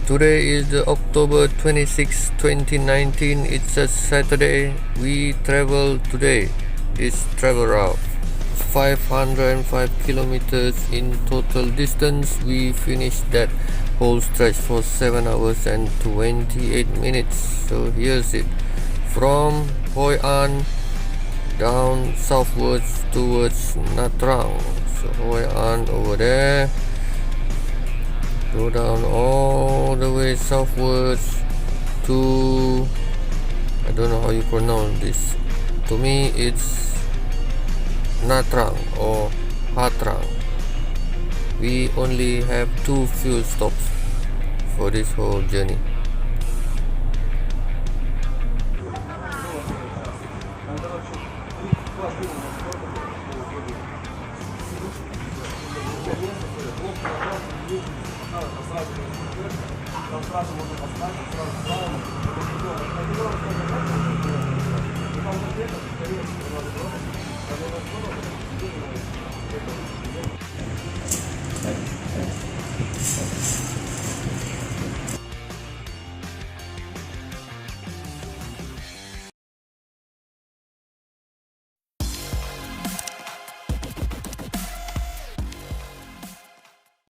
Today is the October 26, 2019. It's a Saturday. We travel today. This travel route 505 kilometers in total distance. We finished that whole stretch for 7 hours and 28 minutes. So here's it. From Hoi An down southwards towards Nha Trang. So Hoi An over there. Go down all the way southwards to, I don't know how you pronounce this. To me it's Nha Trang or Ha Trang. We only have 2 fuel stops for this whole journey.